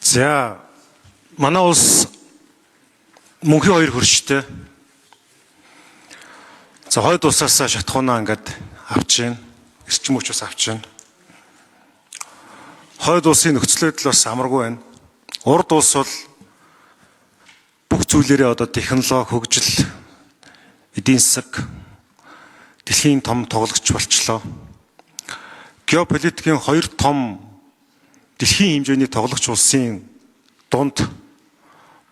За манай улс мөнхийн хоёр хөрштэй. За хойд улсаас шатхуунаа ингээд авч гин, эрчим хүчээс авч гин. Хойд улсын нөхцөл байдал бас амаргүй байна. Урд улс бол бүх зүйлээрээ одоо технологи хөгжил, эдийн засаг дэлхийн том тоглогч болчлоо. Геополитикийн хоёр том дэлхийн хэмжээний тоглогч улсын дунд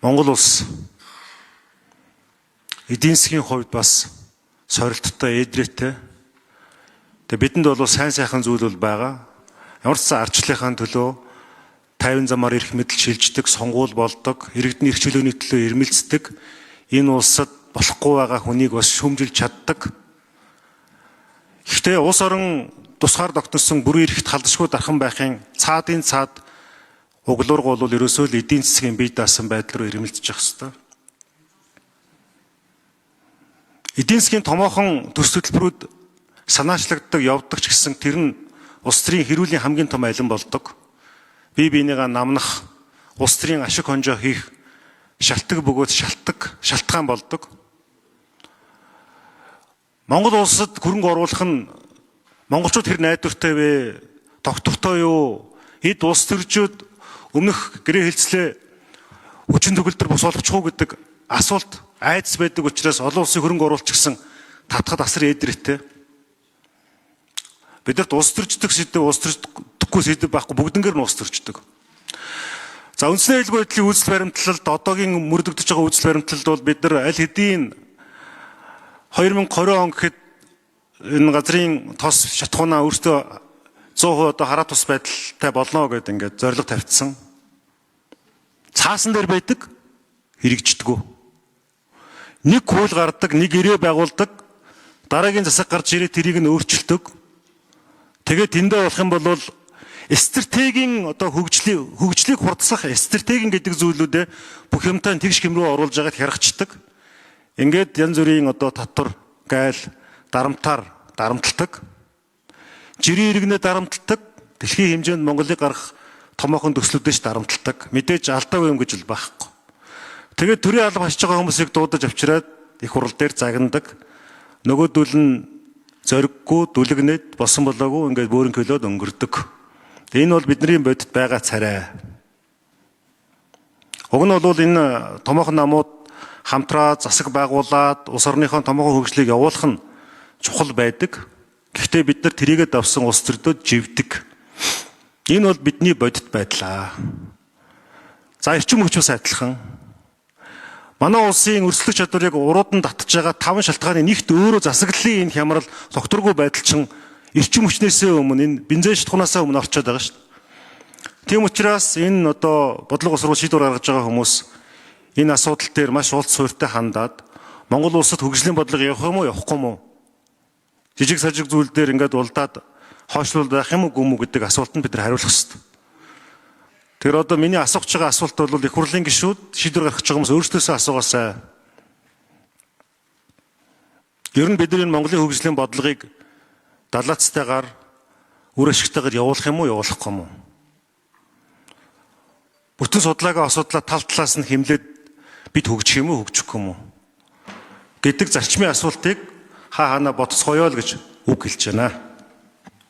Монгол улс эдийн засгийн хувьд бас сорилттой, эдрээтэй. Тэгээ бидэнд бол сайн сайхан зүйл бол байгаа. Ямар ч сан ардчлалынхаа төлөө тайван замаар ирэх мэдл шилждэг, сонгуул болдог, иргэдний эрх чөлөөний төлөө ирмэлцдэг. Энэ улсад болохгүй байгаа хүнийг бас шүүмжилж чаддаг. Гэхдээ улс орон тусгаар тогтносон бүрэн эрхт халдшгүй дархан байхын цаадын цаад углуурга бол ерөөсөө л эдийн засгийн бие даасан байдал руу ирмэлцэж явах ёстой. Эдийн засгийн томоохон төс хөтөлбөрүүд санаачлагддаг, явдаг ч гэсэн тэр нь улс төрийн хэрүүлийн хамгийн том алин болдог. Бие биенийгээ намнах, улс төрийн ашиг хонжоо хийх шалтгаан бөгөөд шалтгаан болдог. Монгол улсад хөрөнгө оруулах нь монголчууд хэр найдвартай вэ? Тогтвортой юу? Эд улс төрчүүд өмнөх гэрээ хэлцлээ хүчин төгөлдөр бус болгочихгүй гэдэг асуулт айдас байдаг учраас олон улсын хөрөнгө оруулалт гэсэн татхад асар эдрээтэй. Бидэрт улс төрчдөг сэдв, улс төрчдөггүй сэдв байхгүй, бүгднгээр нь улс төрчдөг. За үндсний аюулгүй байдлын үйлчлэл баримтлалд одоогийн мөрдөгдөж байгаа үйлчлэл баримтлалд бол бид нар аль хэдийн 2020 он гэхэд энэ газрын тос шатхуунаа өөртөө 100% одоо хараа тус байдалтай болно гэдэг ингээд зорилго тавьчихсан. Цаасан дээр байдаг хэрэгждэггүй. Нэг хууль гардаг, нэг ирээ байгуулдаг, дараагийн засаг гарч ирээд тэрийг нь өөрчилдөг. Тэгээд тэндээ болох юм бол стратегийн одоо хөгжлийг хурдсах стратегийн гэдэг зүйлүүдээ бүх юмтай тэгш хэм рүү оруулж байгаад хяргацдаг. Ингээд янз бүрийн одоо татвар, гайл, дарамтаар дарамталдаг. Жирийн иргэнэ дарамталдаг. Дэлхийн хэмжээнд Монголыг гарах томоохон төслүүдээс дарамталдаг. Мэдээж алдаагүй юм гэж л байхгүй. Тэгээд төрийн алба хасж байгаа хүмүүсийг дуудаж авчираад их хурал дээр загнадаг. Нөгөөдөл нь зориггүй, дүлгнээд босон болоогүй ингээд бөөрн көлөөд өнгөрдөг. Энэ бол бидний бодит байгаа царай. Уг нь бол энэ томоохон намууд хамтраа засаг байгуулад улс орныхон томоохон хөгжлийг явуулах нь чухал байдаг. Гэхдээ бид нар тэрийгэ давсан улс төрдөд живдэг. Энэ бол бидний бодит байдлаа. За эрчим хүчээс адилхан. Манай улсын өрсөлдөх чадварыг урууд нь татж байгаа 5 шалтгааны нэгт өөрөө засаглалын энэ хямрал тогтворгүй байдал чинь эрчим хүчнээсээ өмнө энэ бензин шатхунаасаа өмнө орчод байгаа шүү дээ. Тийм учраас энэ одоо бодлого усруу шийдвэр гаргаж байгаа хүмүүс энэ асуудал дээр маш уулз суурьтай хандаад Монгол улсад хөгжлийн бодлого явах юм уу, явахгүй юм уу? Жижиг сажиг зүйл дээр ингээд улдаад хойшлуул байх юм уу, гүм үү гэдэг асуултанд бид нар хариулах хэрэгтэй. Тэр одоо миний асууж байгаа асуулт бол их хурлын гишүүд шийдвэр гаргаж байгаа хүмүүс өөрсдөөсөө асуугаасай. Ер нь бидний Монголын хөгжлийн бодлогыг далаацтайгаар үр ашигтайгаар явуулах юм уу, явуулахгүй юм уу? Бүтэн судалгаагаа асуудлаа тал талаас нь хэмлээд бид хөгжих юм уу, хөгжихгүй юм уу гэдэг зарчмын асуултыг хаана бодцгоё л гэж үг хэлж байна.